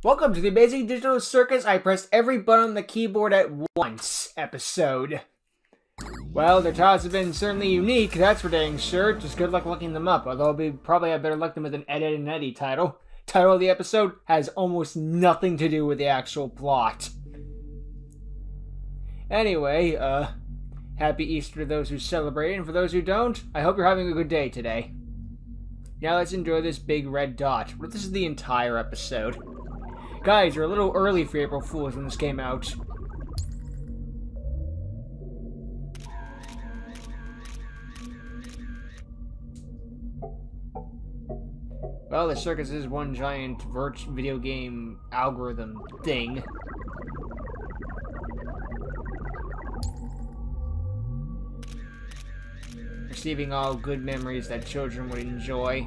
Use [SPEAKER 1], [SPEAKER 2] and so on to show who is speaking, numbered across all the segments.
[SPEAKER 1] Welcome to the Amazing Digital Circus I pressed every button on the keyboard at once episode. Well, their titles have been certainly unique, that's for dang sure. Just good luck looking them up, although we probably have better luck than with an Ed and Eddie title. Title of the episode has almost nothing to do with the actual plot. Anyway, happy Easter to those who celebrate, and for those who don't, I hope you're having a good day today. Now let's enjoy this big red dot. What if this is the entire episode? Guys, you're a little early for April Fools when this came out. Well, the circus is one giant video game algorithm thing. Receiving all good memories that children would enjoy.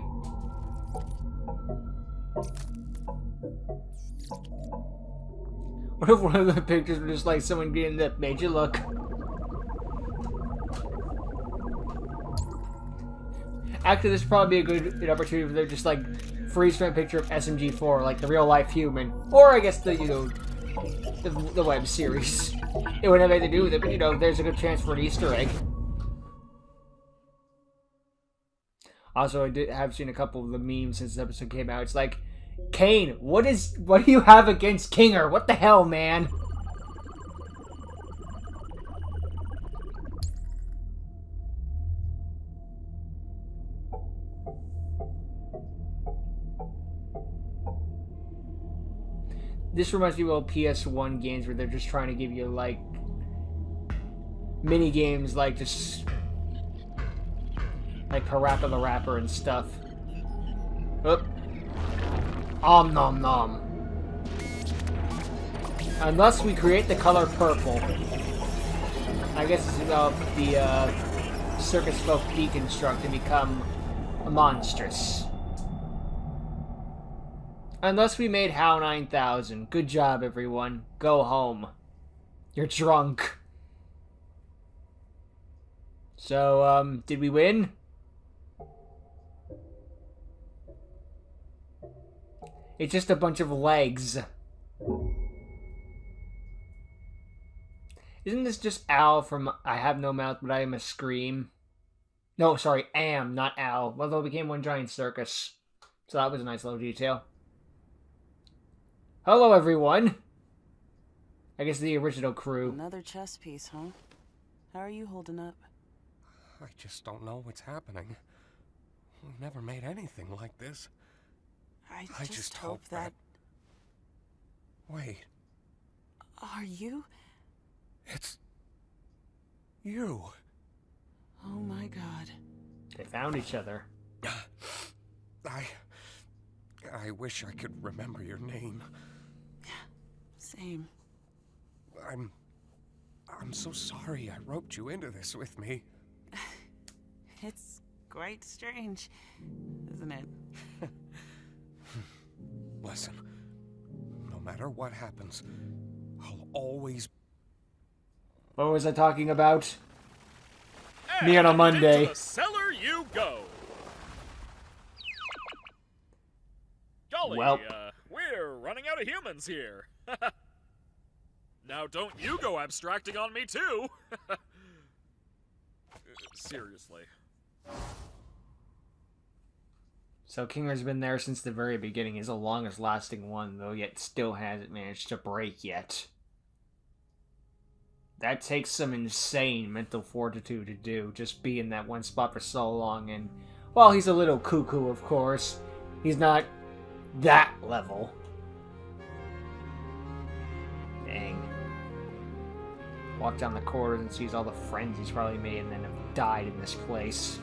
[SPEAKER 1] What if one of the pictures was just like someone getting the made you look? Actually, this would probably be a good opportunity for them to just like freeze frame picture of SMG4, like the real life human, or I guess the the web series. It wouldn't have anything to do with it, but there's a good chance for an Easter egg. Also, I have seen a couple of the memes since this episode came out. It's like, Kane, what do you have against Kinger? What the hell, man? This reminds me of old PS1 games where they're just trying to give you, like, mini games, like, just like Parappa the Rapper and stuff. Oop. Om nom nom. Unless we create the color purple. I guess it's the circus folk deconstruct and become monstrous. Unless we made HOW 9000. Good job, everyone. Go home. You're drunk. So, did we win? It's just a bunch of legs. Isn't this just Al from I Have No Mouth But I Am a Scream? No, sorry, Am, not Al. Although it became one giant circus. So that was a nice little detail. Hello, everyone. I guess the original crew.
[SPEAKER 2] Another chess piece, huh? How are you holding up?
[SPEAKER 3] I just don't know what's happening. We've never made anything like this.
[SPEAKER 2] I just hope that...
[SPEAKER 3] Wait.
[SPEAKER 2] Are you?
[SPEAKER 3] It's... you.
[SPEAKER 2] Oh my god.
[SPEAKER 1] They found each other.
[SPEAKER 3] I wish I could remember your name.
[SPEAKER 2] Same.
[SPEAKER 3] I'm so sorry I roped you into this with me.
[SPEAKER 2] It's quite strange, isn't it?
[SPEAKER 3] Listen, no matter what happens, I'll always...
[SPEAKER 1] What was I talking about?
[SPEAKER 4] And
[SPEAKER 1] Me on a Monday.
[SPEAKER 4] Into the cellar you go. Golly,
[SPEAKER 1] Welp.
[SPEAKER 4] We're running out of humans here. Now don't you go abstracting on me too. Seriously.
[SPEAKER 1] So Kinger's been there since the very beginning. He's the longest lasting one, though, yet still hasn't managed to break yet. That takes some insane mental fortitude to do, just be in that one spot for so long, and while he's a little cuckoo, of course, he's not that level. Dang. Walk down the corridors and sees all the friends he's probably made and then have died in this place.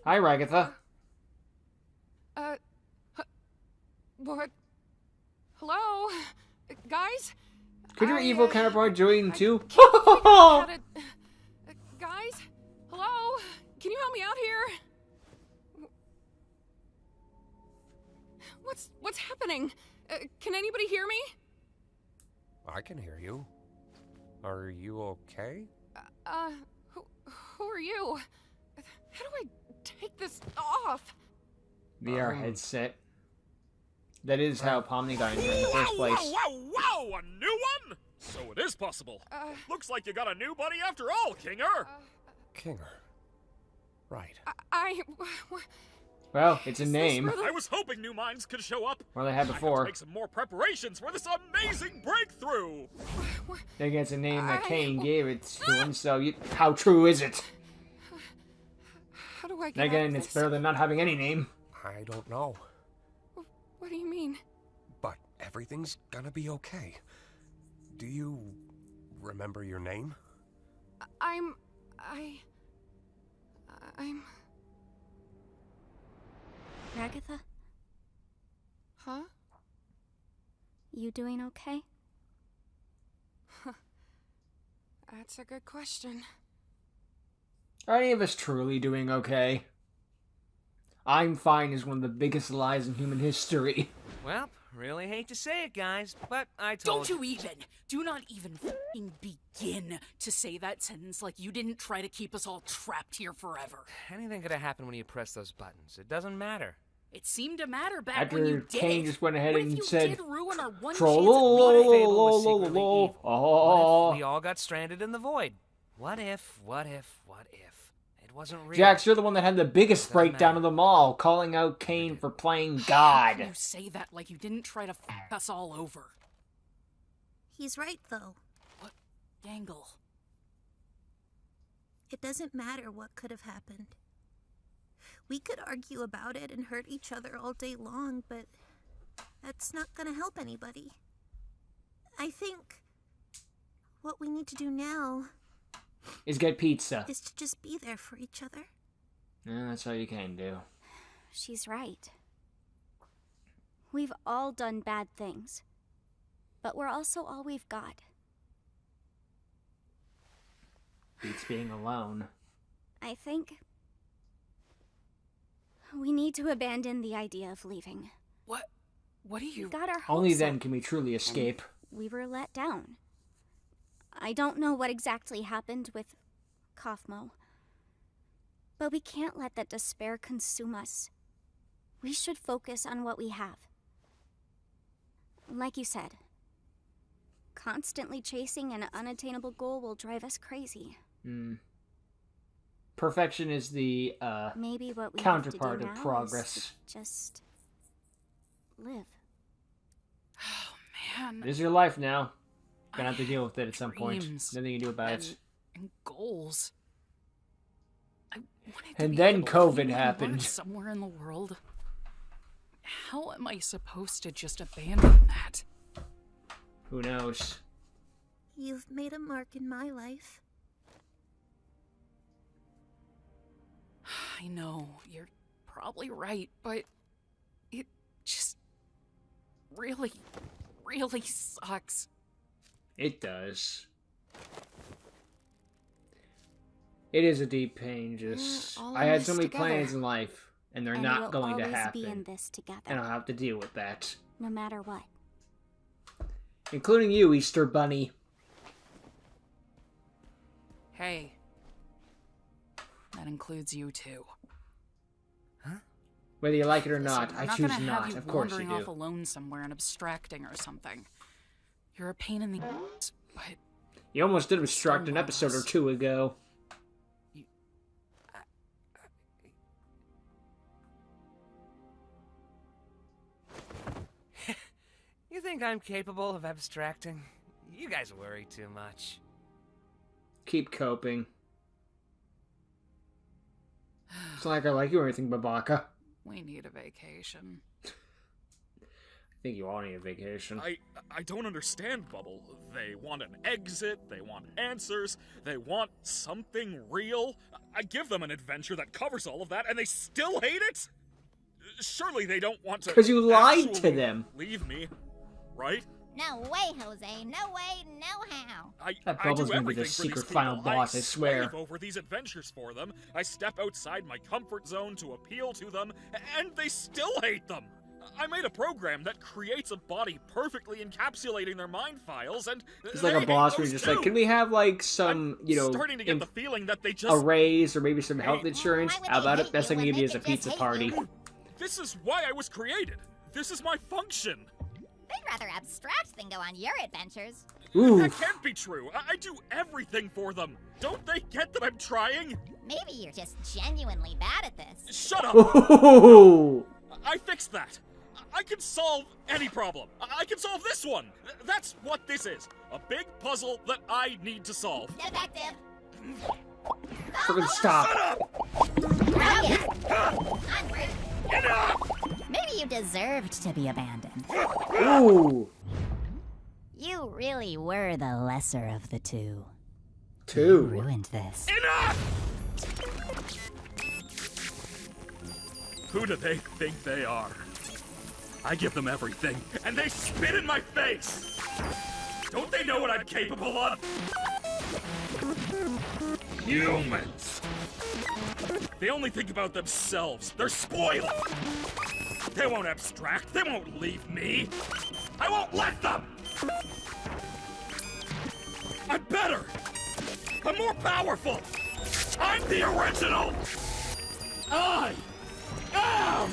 [SPEAKER 1] Hi, Ragatha.
[SPEAKER 5] What? Hello? Guys?
[SPEAKER 1] Could your evil counterpart join too?
[SPEAKER 5] Guys? Hello? Can you help me out here? What's happening? Can anybody hear me?
[SPEAKER 3] I can hear you. Are you okay?
[SPEAKER 5] Who are you? off.
[SPEAKER 1] VR headset. That is how Pomni got injured in the first place.
[SPEAKER 4] Whoa! A new one? So it is possible. Looks like you got a new buddy after all, Kinger.
[SPEAKER 3] Kinger. Right.
[SPEAKER 1] Well, it's a
[SPEAKER 5] Is this
[SPEAKER 1] name.
[SPEAKER 5] really-
[SPEAKER 4] I was hoping new minds could show up.
[SPEAKER 1] Well, they had
[SPEAKER 4] I have to
[SPEAKER 1] before.
[SPEAKER 4] make some more preparations for this amazing breakthrough.
[SPEAKER 1] Then it's a name that Kane gave it to him, so how true is it?
[SPEAKER 5] How do I get
[SPEAKER 1] Then again,
[SPEAKER 5] out of
[SPEAKER 1] it's
[SPEAKER 5] this?
[SPEAKER 1] better than not having any name.
[SPEAKER 3] I don't know.
[SPEAKER 5] What do you mean?
[SPEAKER 3] But everything's gonna be okay. Do you remember your name?
[SPEAKER 5] I'm...
[SPEAKER 6] Agatha,
[SPEAKER 5] Huh?
[SPEAKER 6] you doing okay?
[SPEAKER 5] That's a good question.
[SPEAKER 1] Are any of us truly doing okay? I'm fine is one of the biggest lies in human history.
[SPEAKER 7] Well, really hate to say it, guys, but I told
[SPEAKER 8] Don't you even! Do not even f***ing begin to say that sentence like you didn't try to keep us all trapped here forever.
[SPEAKER 7] Anything could have happened when you press those buttons. It doesn't matter.
[SPEAKER 8] It seemed to matter back
[SPEAKER 1] After
[SPEAKER 8] when you did
[SPEAKER 1] Kane
[SPEAKER 8] it.
[SPEAKER 1] just went ahead
[SPEAKER 8] What
[SPEAKER 1] and
[SPEAKER 8] if you
[SPEAKER 1] said,
[SPEAKER 8] did ruin our one
[SPEAKER 1] Troll,
[SPEAKER 8] chance at
[SPEAKER 7] What if
[SPEAKER 8] being
[SPEAKER 7] Fable was secretly evil?
[SPEAKER 1] Oh.
[SPEAKER 7] What if we all got stranded in the void? What if? It wasn't real.
[SPEAKER 1] Jax, you're the one that had the biggest
[SPEAKER 7] Doesn't
[SPEAKER 1] breakdown
[SPEAKER 7] matter.
[SPEAKER 1] of them all, calling out Kane for playing
[SPEAKER 8] How can
[SPEAKER 1] God.
[SPEAKER 8] you say that like you didn't try to f*** us all over?
[SPEAKER 9] He's right, though.
[SPEAKER 8] What Gangle?
[SPEAKER 9] It doesn't matter what could have happened. We could argue about it and hurt each other all day long, but that's not gonna help anybody. I think what we need to do now
[SPEAKER 1] Is get pizza.
[SPEAKER 9] is to just be there for each other.
[SPEAKER 1] Yeah, that's all you can do.
[SPEAKER 6] She's right. We've all done bad things, but we're also all we've got.
[SPEAKER 1] Beats being alone.
[SPEAKER 6] I think we need to abandon the idea of leaving.
[SPEAKER 8] What do you...
[SPEAKER 6] We've got our hopes
[SPEAKER 1] Only then
[SPEAKER 6] up,
[SPEAKER 1] can we truly escape.
[SPEAKER 6] we were let down. I don't know what exactly happened with Kaufmo, but we can't let that despair consume us. We should focus on what we have. Like you said, constantly chasing an unattainable goal will drive us crazy.
[SPEAKER 1] Perfection is the
[SPEAKER 6] Maybe what we
[SPEAKER 1] counterpart
[SPEAKER 6] have
[SPEAKER 1] of
[SPEAKER 6] to do now
[SPEAKER 1] progress.
[SPEAKER 6] is just live.
[SPEAKER 8] Oh, man.
[SPEAKER 1] It is your life now. Gonna have to deal with it at some point.
[SPEAKER 8] Dreams
[SPEAKER 1] Nothing you can do about it.
[SPEAKER 8] and goals. I wanted
[SPEAKER 1] And
[SPEAKER 8] to be
[SPEAKER 1] then
[SPEAKER 8] able to
[SPEAKER 1] COVID
[SPEAKER 8] live and
[SPEAKER 1] happened.
[SPEAKER 8] work somewhere in the world. How am I supposed to just abandon that?
[SPEAKER 1] Who knows?
[SPEAKER 9] You've made a mark in my life.
[SPEAKER 8] I know, you're probably right, but it just really, really sucks.
[SPEAKER 1] It does. It is a deep pain, just...
[SPEAKER 6] all
[SPEAKER 1] I
[SPEAKER 6] in
[SPEAKER 1] had
[SPEAKER 6] this
[SPEAKER 1] so many
[SPEAKER 6] together.
[SPEAKER 1] plans in life, and they're
[SPEAKER 6] And
[SPEAKER 1] not
[SPEAKER 6] we'll
[SPEAKER 1] going to
[SPEAKER 6] always
[SPEAKER 1] happen.
[SPEAKER 6] be in this together,
[SPEAKER 1] And I'll have to deal with that.
[SPEAKER 6] no matter what.
[SPEAKER 1] Including you, Easter Bunny.
[SPEAKER 8] Hey. That includes you too.
[SPEAKER 1] Whether you like it or
[SPEAKER 8] Listen,
[SPEAKER 1] not,
[SPEAKER 8] I'm
[SPEAKER 1] I
[SPEAKER 8] not
[SPEAKER 1] choose
[SPEAKER 8] gonna
[SPEAKER 1] not.
[SPEAKER 8] have you
[SPEAKER 1] Of course you
[SPEAKER 8] wandering off
[SPEAKER 1] do.
[SPEAKER 8] alone somewhere and abstracting or something. You're a pain in the ass, but
[SPEAKER 1] You almost did obstruct an episode or two ago.
[SPEAKER 7] You think I'm capable of abstracting? You guys worry too much.
[SPEAKER 1] Keep coping. It's not like I like you or anything, Babaka.
[SPEAKER 8] we need a vacation.
[SPEAKER 1] I think you all need a vacation.
[SPEAKER 4] I don't understand, Bubble. They want an exit, they want answers, they want something real. I give them an adventure that covers all of that, and they still hate it? Surely they don't want to...
[SPEAKER 1] 'Cause you lied to
[SPEAKER 4] actually
[SPEAKER 1] them.
[SPEAKER 4] Leave me, right?
[SPEAKER 10] No way, Jose. No way, no how.
[SPEAKER 1] That
[SPEAKER 4] I
[SPEAKER 1] Bubble's
[SPEAKER 4] do
[SPEAKER 1] gonna be the
[SPEAKER 4] everything for
[SPEAKER 1] secret
[SPEAKER 4] these
[SPEAKER 1] final
[SPEAKER 4] people.
[SPEAKER 1] boss, I swear.
[SPEAKER 4] slave over these adventures for them. I step outside my comfort zone to appeal to them, and they still hate them. I made a program that creates a body perfectly encapsulating their mind files, and
[SPEAKER 1] It's like a boss where you're just like, can we have, like, some, you know,
[SPEAKER 4] starting to get the feeling that they just
[SPEAKER 1] a raise or maybe some health insurance?
[SPEAKER 10] why would
[SPEAKER 1] How
[SPEAKER 10] they
[SPEAKER 1] about
[SPEAKER 10] hate
[SPEAKER 1] it? Best I
[SPEAKER 10] you
[SPEAKER 1] can
[SPEAKER 10] when
[SPEAKER 1] give you
[SPEAKER 10] they
[SPEAKER 1] is a
[SPEAKER 10] could just
[SPEAKER 1] pizza
[SPEAKER 10] hate
[SPEAKER 1] party.
[SPEAKER 10] you?
[SPEAKER 4] This is why I was created. This is my function.
[SPEAKER 10] They'd rather abstract than go on your adventures.
[SPEAKER 1] Ooh.
[SPEAKER 4] That can't be true. I do everything for them. Don't they get that I'm trying?
[SPEAKER 10] Maybe you're just genuinely bad at this.
[SPEAKER 4] Shut up!
[SPEAKER 1] Ooh.
[SPEAKER 4] I fixed that. I can solve any problem. I can solve this one. That's what this is. A big puzzle that I need to solve.
[SPEAKER 10] Defective.
[SPEAKER 1] Freaking stop.
[SPEAKER 4] Shut up!
[SPEAKER 10] Onward. Maybe you deserved to be abandoned.
[SPEAKER 1] Ooh.
[SPEAKER 10] You really were the lesser of the two.
[SPEAKER 1] Two.
[SPEAKER 10] Ruined this.
[SPEAKER 4] Enough! Who do they think they are? I give them everything, and they spit in my face! Don't they know what I'm capable of? Humans! They only think about themselves. They're spoiled! They won't abstract. They won't leave me. I won't let them! I'm better! I'm more powerful! I'm the original! I am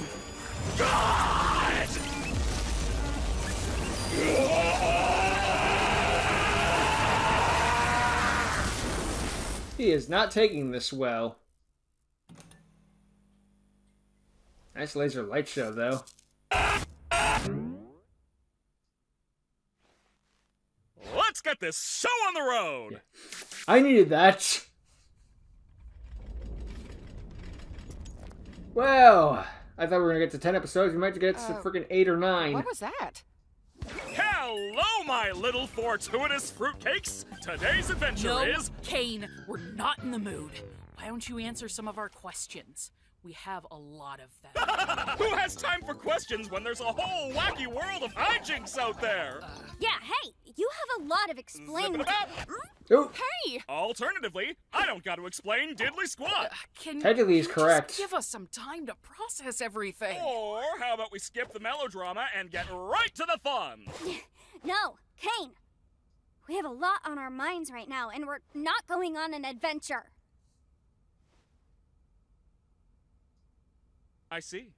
[SPEAKER 4] God!
[SPEAKER 1] He is not taking this well. Nice laser light show, though.
[SPEAKER 4] Let's get this show on the road!
[SPEAKER 1] Yeah. I needed that. Well, I thought we were gonna get to 10 episodes. We might get to freaking 8 or 9.
[SPEAKER 5] What was that?
[SPEAKER 4] Hello, my little fortuitous fruitcakes! Today's adventure is...
[SPEAKER 8] Kane, we're not in the mood. Why don't you answer some of our questions? We have a lot of them.
[SPEAKER 4] Who has time for questions when there's a whole wacky world of hijinks out there?
[SPEAKER 6] Yeah, hey, you have a lot of explaining.
[SPEAKER 4] Zip it up.
[SPEAKER 1] Oh,
[SPEAKER 5] Hey!
[SPEAKER 4] Alternatively, I don't got to explain diddly squat.
[SPEAKER 8] Can
[SPEAKER 1] technically he's
[SPEAKER 8] you
[SPEAKER 1] correct.
[SPEAKER 8] just give us some time to process everything?
[SPEAKER 4] Or how about we skip the melodrama and get right to the fun?
[SPEAKER 6] No, Kane. We have a lot on our minds right now, and we're not going on an adventure.
[SPEAKER 4] I see.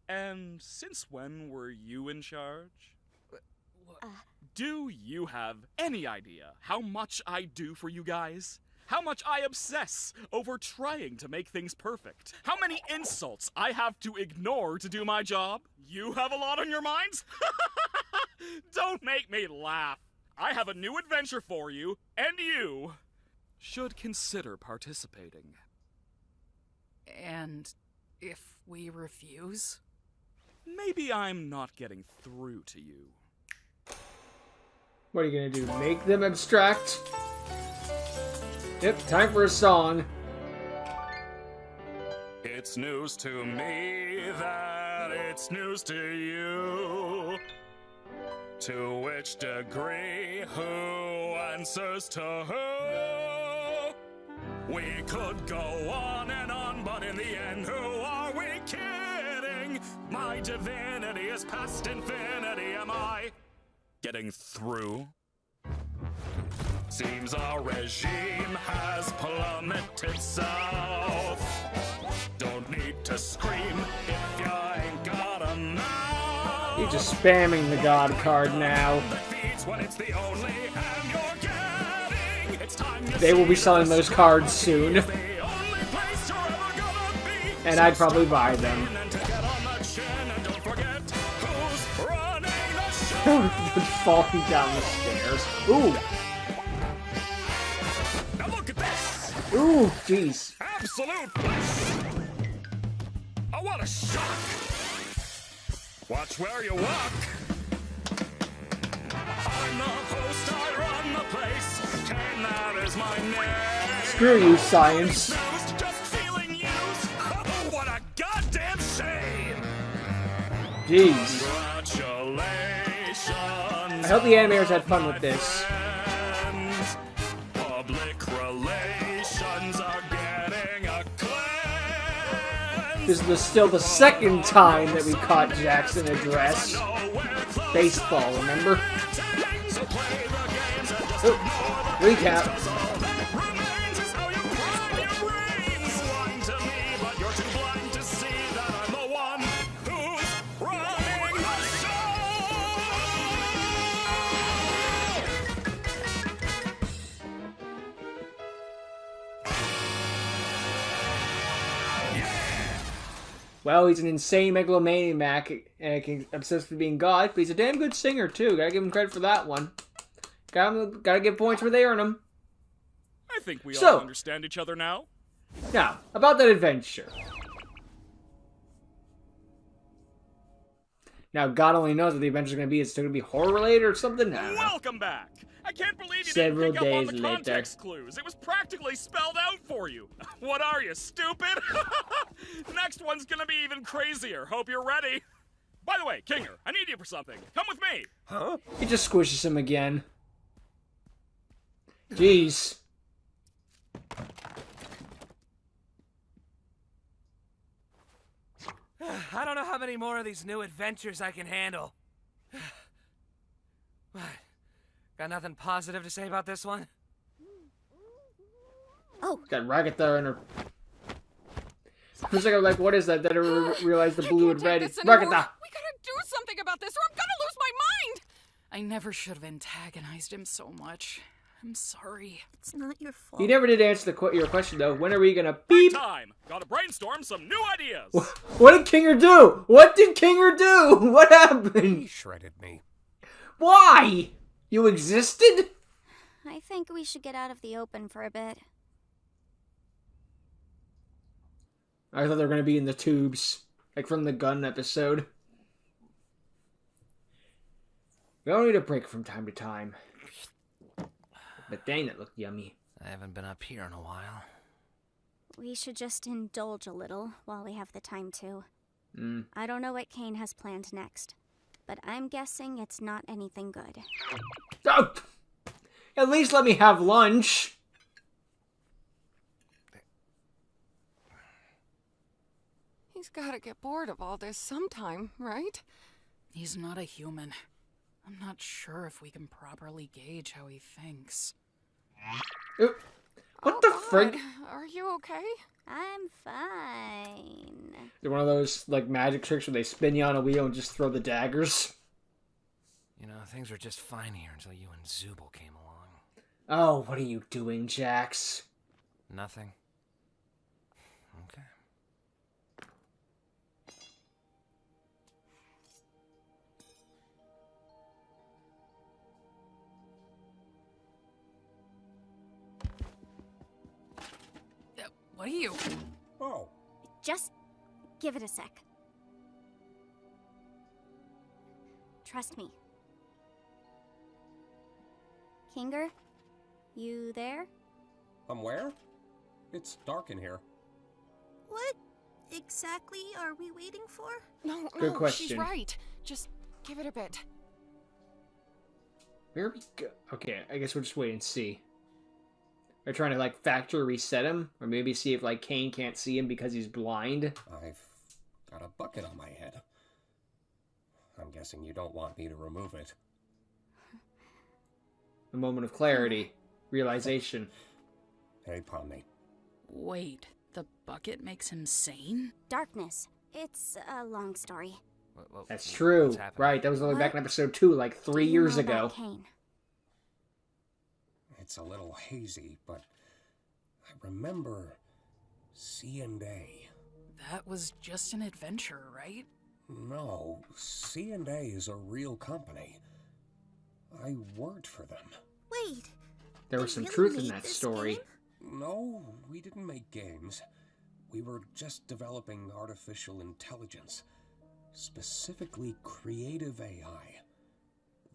[SPEAKER 4] And since when were you in charge? Do you have any idea how much I do for you guys? How much I obsess over trying to make things perfect? How many insults I have to ignore to do my job? You have a lot on your minds? Don't make me laugh. I have a new adventure for you, and you should consider participating.
[SPEAKER 8] And if we refuse?
[SPEAKER 4] Maybe I'm not getting through to you.
[SPEAKER 1] What are you gonna do? Make them abstract? Yep, time for a song.
[SPEAKER 4] It's news to me that it's news to you. To which degree, who answers to who? We could go on and on, but in the end, who are we kidding? My divinity is past infinity, am I getting through? Seems our regime has plummeted south. Don't need to scream if you ain't got a mouth.
[SPEAKER 1] You're just spamming the God card now. They will be selling those cards soon. And I'd probably buy them. Falling down the stairs. Ooh.
[SPEAKER 4] Now look at this.
[SPEAKER 1] Ooh, jeez.
[SPEAKER 4] Absolute bliss. Oh, what a shock. Watch where you walk. I'm the host, I run the place. Kane, that is my name.
[SPEAKER 1] Screw you, science.
[SPEAKER 4] Just feeling used. Oh, what a goddamn shame.
[SPEAKER 1] Jeez.
[SPEAKER 4] Congratulations.
[SPEAKER 1] I hope the animators had fun with this.
[SPEAKER 4] Public relations are getting a cleanse.
[SPEAKER 1] This is still the second time that we caught Jackson in a dress. Baseball, remember? Oh, recap. Well, he's an insane megalomaniac and obsessed with being God, but he's a damn good singer, too. Gotta give him credit for that one. Gotta give points where they earn them.
[SPEAKER 4] I think we all understand each other now.
[SPEAKER 1] Now, about that adventure. Now, God only knows what the adventure's gonna be. It's still gonna be horror-related or something?
[SPEAKER 4] Welcome back! I can't believe you didn't pick up on the context clues. It was practically spelled out for you. What are you, stupid? Next one's gonna be even crazier. Hope you're ready. By the way, Kinger, I need you for something. Come with me.
[SPEAKER 3] Huh?
[SPEAKER 1] He just squishes him again. Jeez.
[SPEAKER 7] I don't know how many more of these new adventures I can handle. What? Got nothing positive to say about this one?
[SPEAKER 6] Oh.
[SPEAKER 1] Got Ragatha in her... For a second, I'm like, what is that? Then I realized the blue and red. Ragatha!
[SPEAKER 5] We gotta do something about this or I'm gonna lose my mind!
[SPEAKER 8] I never should have antagonized him so much. I'm sorry.
[SPEAKER 9] It's not your fault.
[SPEAKER 1] He never did answer your question, though. When are we gonna beep?
[SPEAKER 4] Time! Gotta brainstorm some new ideas!
[SPEAKER 1] What did Kinger do? What did Kinger do? What happened?
[SPEAKER 3] He shredded me.
[SPEAKER 1] Why? You existed?
[SPEAKER 6] I think we should get out of the open for a bit.
[SPEAKER 1] I thought they were going to be in the tubes. Like from the gun episode. We all need a break from time to time. But dang, that looked yummy.
[SPEAKER 7] I haven't been up here in a while.
[SPEAKER 6] We should just indulge a little while we have the time to. I don't know what Kane has planned next, but I'm guessing it's not anything good.
[SPEAKER 1] Oh! At least let me have lunch.
[SPEAKER 5] He's gotta get bored of all this sometime, right?
[SPEAKER 8] He's not a human. I'm not sure if we can properly gauge how he thinks.
[SPEAKER 1] What the frick?
[SPEAKER 5] Are you okay?
[SPEAKER 6] I'm fine.
[SPEAKER 1] They're one of those, like, magic tricks where they spin you on a wheel and just throw the daggers.
[SPEAKER 7] You know, things were just fine here until you and Zubul came along.
[SPEAKER 1] Oh, what are you doing, Jax?
[SPEAKER 7] Nothing. Okay.
[SPEAKER 8] What are you?
[SPEAKER 3] Oh.
[SPEAKER 6] Just give it a sec. Trust me. Kinger, you there?
[SPEAKER 3] I'm where? It's dark in here.
[SPEAKER 9] What exactly are we waiting for?
[SPEAKER 5] No,
[SPEAKER 1] Good question.
[SPEAKER 5] She's right. Just give it a bit.
[SPEAKER 1] Where we go? Okay, I guess we'll just wait and see. They're trying to, like, factory reset him? Or maybe see if, like, Kane can't see him because he's blind?
[SPEAKER 3] I've got a bucket on my head. I'm guessing you don't want me to remove it.
[SPEAKER 1] A moment of clarity. Realization.
[SPEAKER 3] Hey, Pomni.
[SPEAKER 8] Wait, the bucket makes him sane?
[SPEAKER 6] Darkness. It's a long story.
[SPEAKER 1] That's true. Right, that was only back in episode 2, like 3 years ago.
[SPEAKER 6] Kane?
[SPEAKER 3] It's a little hazy, but I remember C&A.
[SPEAKER 8] That was just an adventure, right?
[SPEAKER 3] No, C&A is a real company. I worked for them.
[SPEAKER 9] Wait.
[SPEAKER 1] There was some truth in that story.
[SPEAKER 3] No, we didn't make games. We were just developing artificial intelligence. Specifically creative AI.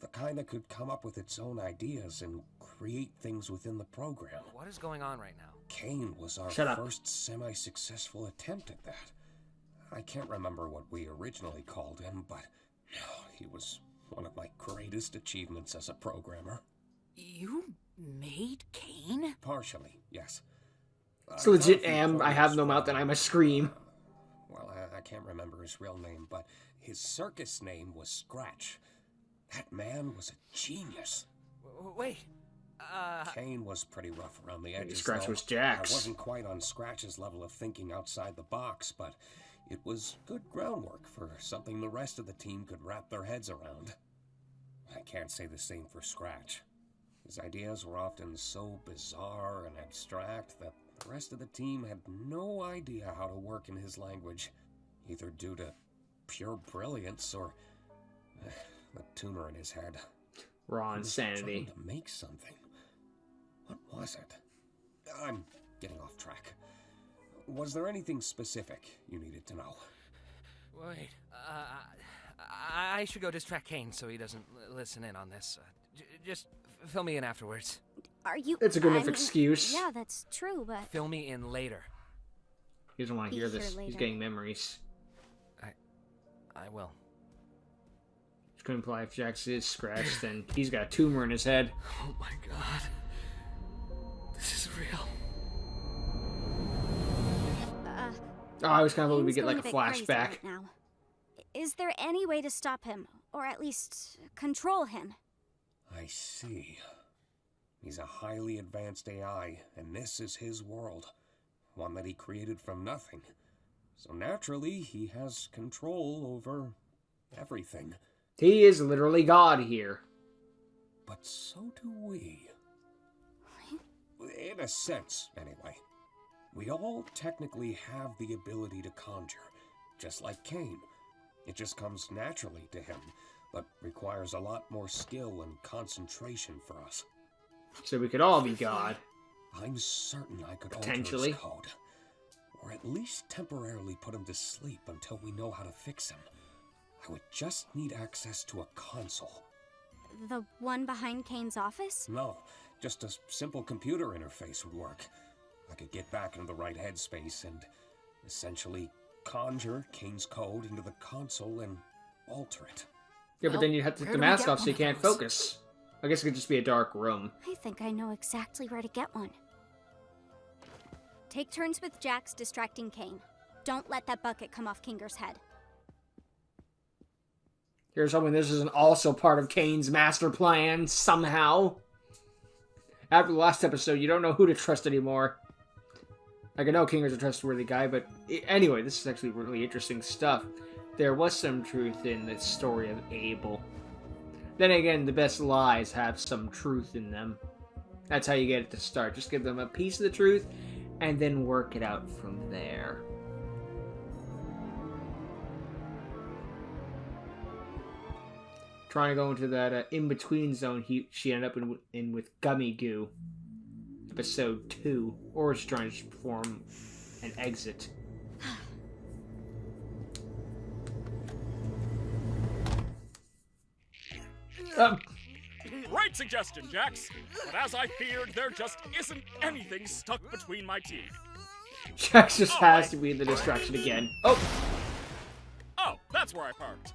[SPEAKER 3] The kind that could come up with its own ideas and create things within the program.
[SPEAKER 7] What is going on right now?
[SPEAKER 3] Kane was our first semi-successful attempt at that. I can't remember what we originally called him, but he was one of my greatest achievements as a programmer.
[SPEAKER 8] You made Kane?
[SPEAKER 3] Partially, yes.
[SPEAKER 1] It's legit I have no mouth and I must scream.
[SPEAKER 3] Well, can't remember his real name, but his circus name was Scratch. That man was a genius.
[SPEAKER 7] Wait,
[SPEAKER 3] Kane was pretty rough around the edges.
[SPEAKER 1] Scratch
[SPEAKER 3] though.
[SPEAKER 1] was Jax.
[SPEAKER 3] I wasn't quite on Scratch's level of thinking outside the box, but it was good groundwork for something the rest of the team could wrap their heads around. I can't say the same for Scratch. His ideas were often so bizarre and abstract that the rest of the team had no idea how to work in his language, either due to pure brilliance or the tumor in his head.
[SPEAKER 1] Raw
[SPEAKER 3] He was
[SPEAKER 1] insanity.
[SPEAKER 3] trying to make something. What was it? I'm getting off track. Was there anything specific you needed to know?
[SPEAKER 7] wait. I should go distract Kane so he doesn't listen in on this. Just fill me in afterwards.
[SPEAKER 6] Are you...
[SPEAKER 1] It's a good
[SPEAKER 6] I
[SPEAKER 1] enough
[SPEAKER 6] mean,
[SPEAKER 1] excuse.
[SPEAKER 6] Yeah, that's true, but...
[SPEAKER 7] Fill me in later.
[SPEAKER 1] He doesn't want to hear
[SPEAKER 6] Be here
[SPEAKER 1] this. He's
[SPEAKER 6] later.
[SPEAKER 1] getting memories.
[SPEAKER 7] I will.
[SPEAKER 1] Which could imply if Jax is Scratch, then he's got a tumor in his head.
[SPEAKER 7] Oh my god. This is real.
[SPEAKER 1] Oh, I was kind of hoping we
[SPEAKER 6] Kane's
[SPEAKER 1] get like a
[SPEAKER 6] going bit crazy
[SPEAKER 1] flashback.
[SPEAKER 6] right now. Is there any way to stop him, or at least control him?
[SPEAKER 3] I see. He's a highly advanced AI, and this is his world. One that he created from nothing. So naturally, he has control over everything.
[SPEAKER 1] He is literally God here.
[SPEAKER 3] But so do we. In a sense, anyway. We all technically have the ability to conjure, just like Kane. It just comes naturally to him, but requires a lot more skill and concentration for us.
[SPEAKER 1] So we could all be God.
[SPEAKER 3] I'm certain I could
[SPEAKER 1] Potentially.
[SPEAKER 3] alter his code. Or at least temporarily put him to sleep until we know how to fix him. I would just need access to a console.
[SPEAKER 6] The one behind Kane's office?
[SPEAKER 3] No, just a simple computer interface would work. I could get back into the right headspace and essentially conjure Kane's code into the console and alter it.
[SPEAKER 1] Yeah, but then you'd have to take the mask off so you can't focus. I guess it could just be a dark room.
[SPEAKER 6] I think I know exactly where to get one. Take turns with Jax distracting Kane. Don't let that bucket come off Kinger's head.
[SPEAKER 1] Here's hoping this isn't also part of Kane's master plan, somehow. After the last episode, you don't know who to trust anymore. Like, I know Kinger's a trustworthy guy, but anyway, this is actually really interesting stuff. There was some truth in the story of Abel. Then again, the best lies have some truth in them. That's how you get it to start. Just give them a piece of the truth, and then work it out from there. Trying to go into that in-between zone she ended up in with Gummy Goo. Episode 2. Or she's trying to perform an exit.
[SPEAKER 4] Great suggestion, Jax. But as I feared, there just isn't anything stuck between my teeth.
[SPEAKER 1] Jax just has to be the distraction again. Oh!
[SPEAKER 4] Oh, that's where I parked.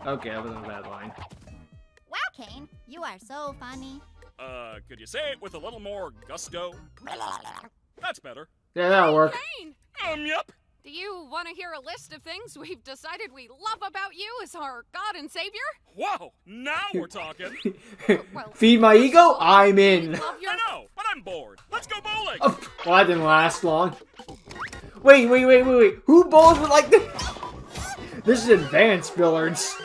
[SPEAKER 1] Okay, that wasn't a bad line.
[SPEAKER 10] Wow, Kane, you are so funny.
[SPEAKER 4] Could you say it with a little more gusto? That's better.
[SPEAKER 1] Yeah, that'll work.
[SPEAKER 5] Kane,
[SPEAKER 4] Yup.
[SPEAKER 5] do you want to hear a list of things we've decided we love about you as our God and Savior?
[SPEAKER 4] Whoa, now we're talking.
[SPEAKER 5] Well,
[SPEAKER 1] Feed my ego? I'm in.
[SPEAKER 5] love your...
[SPEAKER 4] I know, but I'm bored. Let's go bowling.
[SPEAKER 1] Oh, well, that didn't last long. Wait. Who bowls with like this? This is advanced billiards.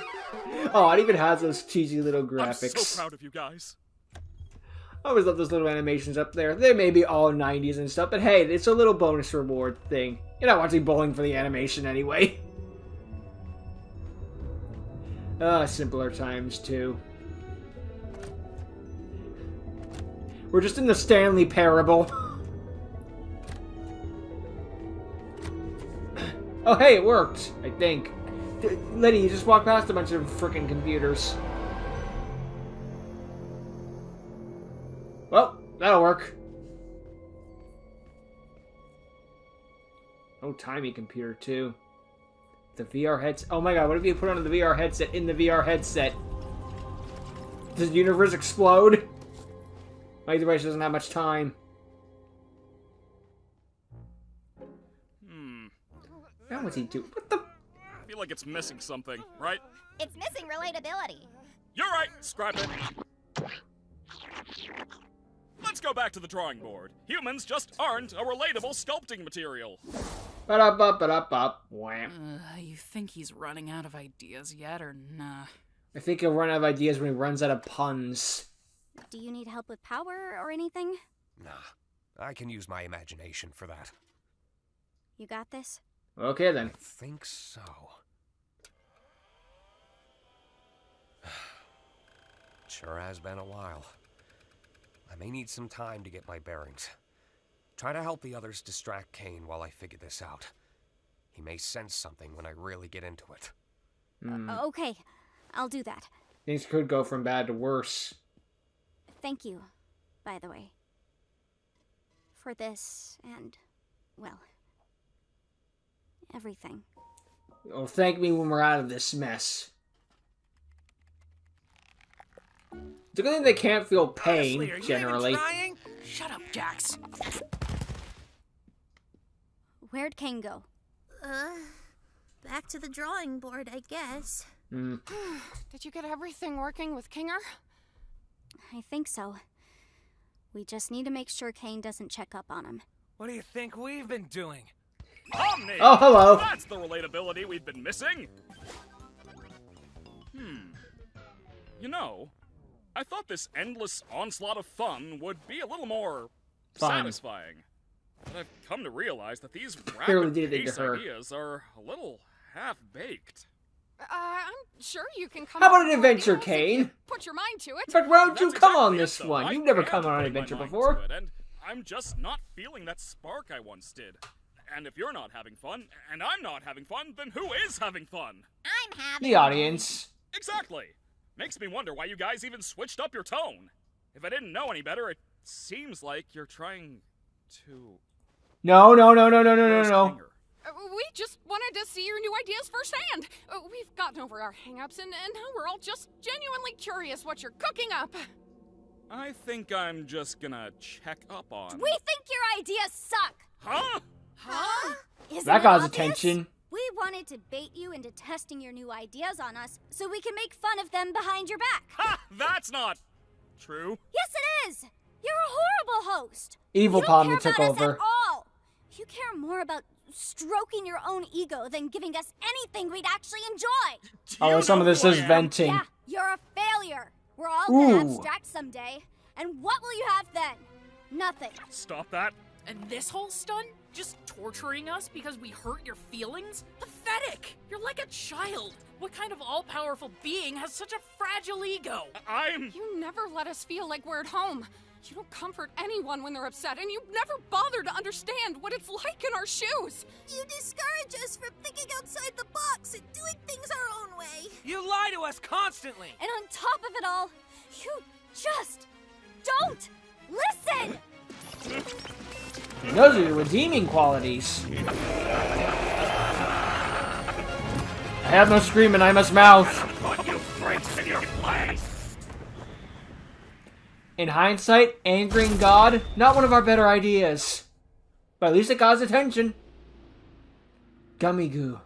[SPEAKER 1] Oh, it even has those cheesy little graphics.
[SPEAKER 4] I'm so proud of you guys.
[SPEAKER 1] I always love those little animations up there. They may be all 90s and stuff, but hey, it's a little bonus reward thing. You're not watching bowling for the animation anyway. Simpler times, too. We're just in the Stanley Parable. Oh, hey, it worked, I think. Liddy, you just walked past a bunch of frickin' computers. Well, that'll work. Oh, timey computer, too. The VR headset. Oh my god, what if you put on the VR headset in the VR headset? Does the universe explode? My device doesn't have much time. Now what's he do? What the?
[SPEAKER 4] I feel like it's missing something, right?
[SPEAKER 10] It's missing relatability.
[SPEAKER 4] You're right, scrap it. Let's go back to the drawing board. Humans just aren't a relatable sculpting material.
[SPEAKER 1] Ba-da-ba-ba-da-ba. Wham.
[SPEAKER 8] You think he's running out of ideas yet, or nah?
[SPEAKER 1] I think he'll run out of ideas when he runs out of puns.
[SPEAKER 6] Do you need help with power or anything?
[SPEAKER 3] Nah, I can use my imagination for that.
[SPEAKER 6] You got this?
[SPEAKER 1] Okay then.
[SPEAKER 3] I think so. Sure has been a while. I may need some time to get my bearings. Try to help the others distract Kane while I figure this out. He may sense something when I really get into it.
[SPEAKER 6] Okay, I'll do that.
[SPEAKER 1] Things could go from bad to worse.
[SPEAKER 6] Thank you, by the way. For this and, well, everything.
[SPEAKER 1] Oh, thank me when we're out of this mess. It's a good thing they can't feel pain,
[SPEAKER 7] Honestly, are you
[SPEAKER 1] generally.
[SPEAKER 7] even trying?
[SPEAKER 8] Shut up, Jax.
[SPEAKER 6] Where'd Kane go?
[SPEAKER 9] Back to the drawing board, I guess.
[SPEAKER 5] Did you get everything working with Kinger?
[SPEAKER 6] I think so. We just need to make sure Kane doesn't check up on him.
[SPEAKER 7] What do you think we've been doing?
[SPEAKER 4] Omni!
[SPEAKER 1] Oh, hello.
[SPEAKER 4] That's the relatability we've been missing. You know, I thought this endless onslaught of fun would be a little more satisfying. But I've come to realize that these
[SPEAKER 1] Barely
[SPEAKER 4] rapid
[SPEAKER 1] did it to
[SPEAKER 4] pace
[SPEAKER 1] her.
[SPEAKER 4] ideas are a little half-baked.
[SPEAKER 5] I'm sure you can come
[SPEAKER 1] How
[SPEAKER 5] up
[SPEAKER 1] about an
[SPEAKER 5] with
[SPEAKER 1] adventure,
[SPEAKER 5] ideas if you
[SPEAKER 1] Kane?
[SPEAKER 5] Put your mind to it.
[SPEAKER 1] In fact, why don't you
[SPEAKER 4] That's
[SPEAKER 1] come on
[SPEAKER 4] exactly
[SPEAKER 1] this
[SPEAKER 4] it, though.
[SPEAKER 1] one?
[SPEAKER 4] I
[SPEAKER 1] You've never
[SPEAKER 4] am
[SPEAKER 1] come on an
[SPEAKER 4] putting my
[SPEAKER 1] adventure
[SPEAKER 4] mind
[SPEAKER 1] before.
[SPEAKER 4] to it, and I'm just not feeling that spark I once did. And if you're not having fun, and I'm not having fun, then who is having fun?
[SPEAKER 10] I'm having
[SPEAKER 1] The audience.
[SPEAKER 4] Exactly. Makes me wonder why you guys even switched up your tone. If I didn't know any better, it seems like you're trying to...
[SPEAKER 1] No.
[SPEAKER 4] roast Kinger.
[SPEAKER 5] We just wanted to see your new ideas firsthand. We've gotten over our hang-ups, and now we're all just genuinely curious what you're cooking up.
[SPEAKER 4] I think I'm just gonna check up on...
[SPEAKER 6] We think your ideas suck!
[SPEAKER 4] Huh?
[SPEAKER 6] Huh? Isn't
[SPEAKER 1] That
[SPEAKER 6] it
[SPEAKER 1] got his
[SPEAKER 6] obvious?
[SPEAKER 1] attention.
[SPEAKER 6] We wanted to bait you into testing your new ideas on us so we can make fun of them behind your back.
[SPEAKER 4] Ha! That's not true.
[SPEAKER 6] Yes, it is! You're a horrible host!
[SPEAKER 1] Evil
[SPEAKER 6] You
[SPEAKER 1] Pomni
[SPEAKER 6] don't care
[SPEAKER 1] took
[SPEAKER 6] about us
[SPEAKER 1] over.
[SPEAKER 6] at all! You care more about stroking your own ego than giving us anything we'd actually enjoy!
[SPEAKER 4] Do
[SPEAKER 1] Oh,
[SPEAKER 4] you
[SPEAKER 1] some
[SPEAKER 4] know
[SPEAKER 1] of this
[SPEAKER 4] who I
[SPEAKER 1] is
[SPEAKER 4] am?
[SPEAKER 1] venting.
[SPEAKER 6] Yeah, you're a failure! We're all gonna
[SPEAKER 1] Ooh.
[SPEAKER 6] abstract someday, and what will you have then? Nothing.
[SPEAKER 4] Stop that.
[SPEAKER 8] And this whole stunt? Just torturing us because we hurt your feelings? Pathetic! You're like a child. What kind of all-powerful being has such a fragile ego?
[SPEAKER 4] I'm...
[SPEAKER 5] You never let us feel like we're at home. You don't comfort anyone when they're upset, and you never bother to understand what it's like in our shoes.
[SPEAKER 9] You discourage us from thinking outside the box and doing things our own way.
[SPEAKER 7] You lie to us constantly!
[SPEAKER 6] And on top of it all, you just don't listen!
[SPEAKER 1] Those are your redeeming qualities. I have no scream and I must mouth. In hindsight, angering God, not one of our better ideas. But at least it got his attention. Gummy goo.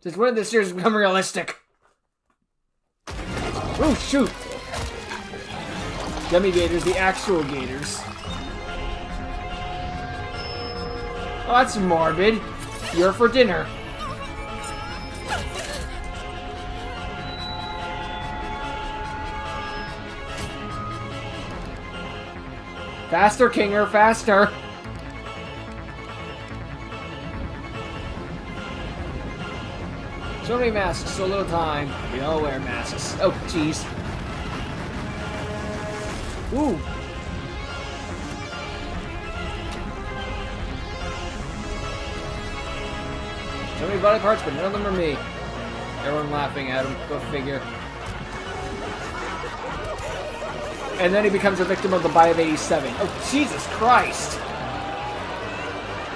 [SPEAKER 1] Since when did this series become realistic? Oh, shoot! Gummy gators, the actual gators. Oh, that's morbid. You're for dinner. Faster, Kinger, faster! So many masks, so little time. We all wear masks. Oh, jeez. Ooh. So many body parts, but none of them are me. Everyone laughing at him. Go figure. And then he becomes a victim of the Bite of 87. Oh, Jesus Christ!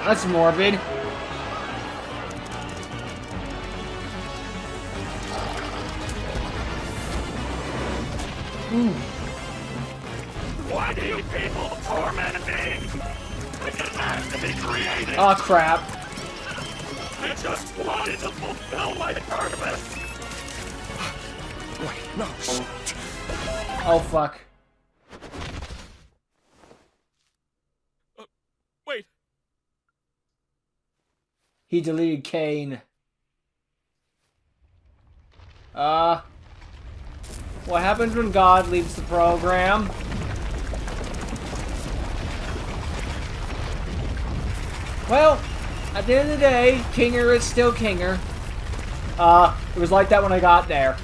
[SPEAKER 1] That's morbid. Ooh.
[SPEAKER 3] What?
[SPEAKER 4] finding people tormenting. It doesn't have to be creative.
[SPEAKER 1] Oh crap.
[SPEAKER 4] I just wanted to fulfill my purpose.
[SPEAKER 3] Wait, no, shit.
[SPEAKER 1] Oh fuck.
[SPEAKER 4] Wait.
[SPEAKER 1] He deleted Kane. What happens when God leaves the program? Well, at the end of the day, Kinger is still Kinger. It was like that when I got there.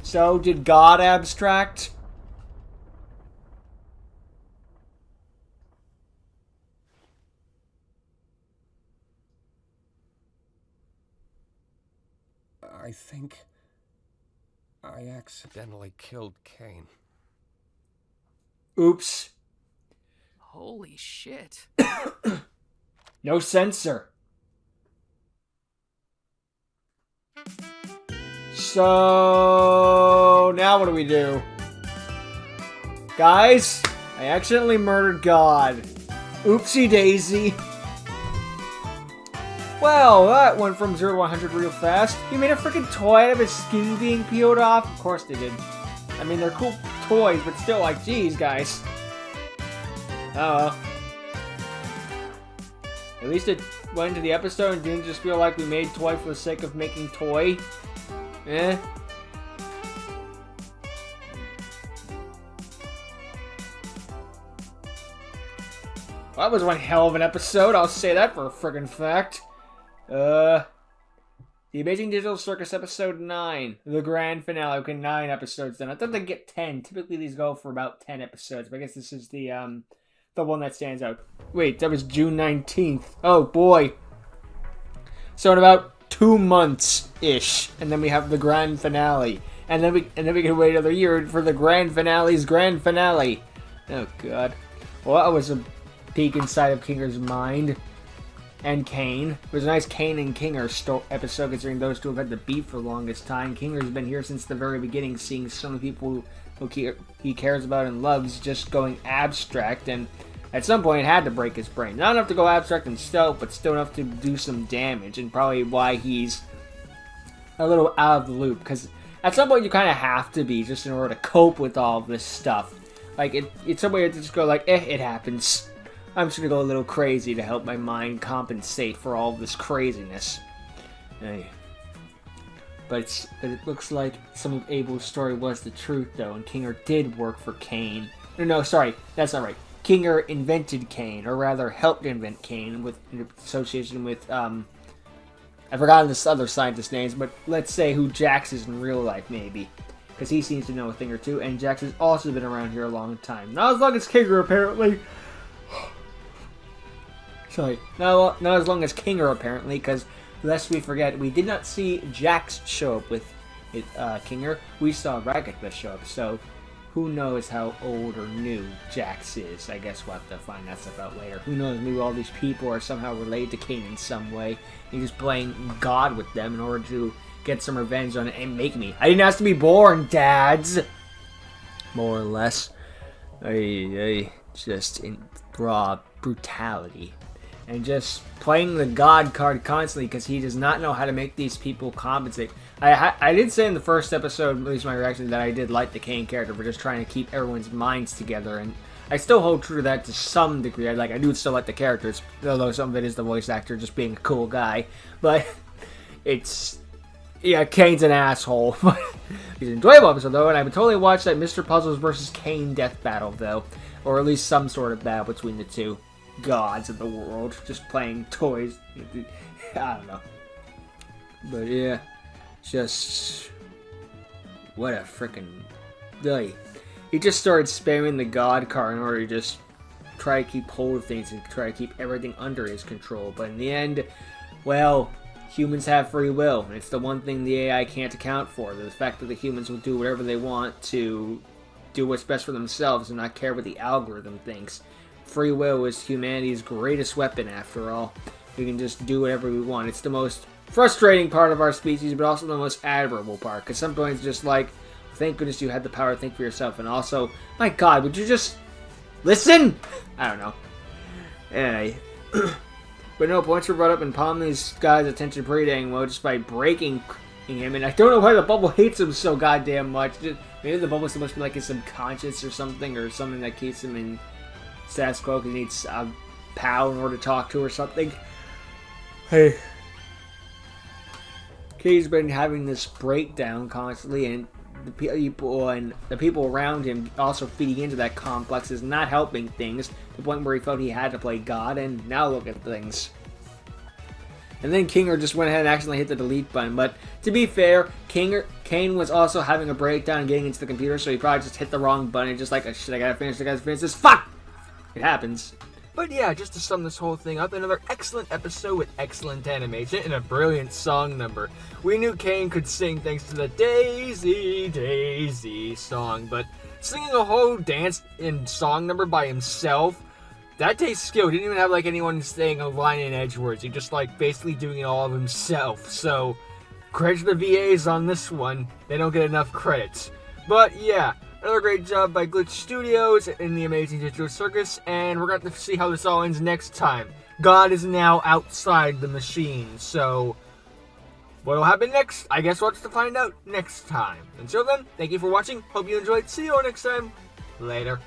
[SPEAKER 1] So, did God abstract?
[SPEAKER 3] I think I accidentally killed Kane.
[SPEAKER 1] Oops.
[SPEAKER 7] Holy shit.
[SPEAKER 1] No censor. So, now what do we do? Guys, I accidentally murdered God. Oopsie daisy. Well, that went from 0 to 100 real fast. You made a freaking toy out of his skin being peeled off? Of course they did. I mean, they're cool toys, but still, like, geez, guys. Oh well. At least it went into the episode and didn't just feel like we made toy for the sake of making toy. Eh. Well, that was one hell of an episode, I'll say that for a friggin' fact. The Amazing Digital Circus episode 9. The grand finale. Okay, 9 episodes then. I thought they'd get 10. Typically these go for about 10 episodes, but I guess this is the one that stands out. Wait, that was June 19th. Oh boy. So in about 2 months-ish, and then we have the grand finale. And then we can wait another year for the grand finale's grand finale. Oh god. Well, that was a peek inside of Kinger's mind. And Kane. It was a nice Kane and Kinger episode, considering those two have had the beef for the longest time. Kinger's been here since the very beginning, seeing so many people who he cares about and loves just going abstract, and at some point it had to break his brain. Not enough to go abstract himself, but still enough to do some damage, and probably why he's a little out of the loop, because at some point you kind of have to be, just in order to cope with all of this stuff. Like, it's some way to just go like, it happens. I'm just gonna go a little crazy to help my mind compensate for all this craziness. Hey. But it looks like some of Abel's story was the truth, though, and Kinger did work for Kane. No, sorry, that's not right. Kinger invented Kane, or rather helped invent Kane in association with, I've forgotten this other scientist's names, but let's say who Jax is in real life, maybe. Because he seems to know a thing or two, and Jax has also been around here a long time. Not as long as Kinger, apparently. Sorry, not as long as Kinger, apparently, because lest we forget, we did not see Jax show up with Kinger. We saw Ragatha show up, so who knows how old or new Jax is. I guess we'll have to find that stuff out later. Who knows, maybe all these people are somehow related to Kane in some way. He's just playing God with them in order to get some revenge on it and make me. I didn't ask to be born, dads! More or less. Just in raw brutality. And just playing the God card constantly because he does not know how to make these people compensate. I did say in the first episode, at least my reaction, that I did like the Kane character for just trying to keep everyone's minds together, and I still hold true to that to some degree. I do still like the characters, although some of it is the voice actor just being a cool guy. But it's... yeah, Kane's an asshole. He's an enjoyable episode, though, and I would totally watch that Mr. Puzzles versus Kane death battle, though. Or at least some sort of battle between the two gods of the world, just playing toys. I don't know. But yeah, just... what a frickin'... he just started spamming the God card in order to just try to keep hold of things and try to keep everything under his control. But in the end, well, humans have free will, and it's the one thing the AI can't account for. The fact that the humans will do whatever they want to do what's best for themselves and not care what the algorithm thinks. Free will is humanity's greatest weapon, after all. We can just do whatever we want. It's the most frustrating part of our species, but also the most admirable part. Because some point it's just like, Thank goodness you had the power to think for yourself. And also, my God, would you just listen? I don't know. Anyway. But no, points were brought up and palmed these guys' attention pretty dang well just by breaking him. And I don't know why the bubble hates him so goddamn much. Maybe the bubble's supposed to be like his subconscious or something that keeps him in status quo because he needs a pal in order to talk to or something. Hey. He's been having this breakdown constantly, and the people around him also feeding into that complex is not helping things to the point where he felt he had to play God, and now look at things. And then Kinger just went ahead and accidentally hit the delete button, but to be fair, Kane was also having a breakdown and getting into the computer, so he probably just hit the wrong button, just like, oh, shit, I gotta finish this, fuck! It happens. But yeah, just to sum this whole thing up, another excellent episode with excellent animation and a brilliant song number. We knew Kane could sing thanks to the Daisy, Daisy song, but singing a whole dance and song number by himself, that takes skill. He didn't even have like anyone saying a line in Edgewords. He just like basically doing it all of himself. So, credit to the VAs on this one. They don't get enough credits. But yeah. Another great job by Glitch Studios in the amazing digital circus, and we're going to see how this all ends next time. God is now outside the machine, so what will happen next? I guess we'll have to find out next time. Until then, thank you for watching. Hope you enjoyed. See you all next time. Later.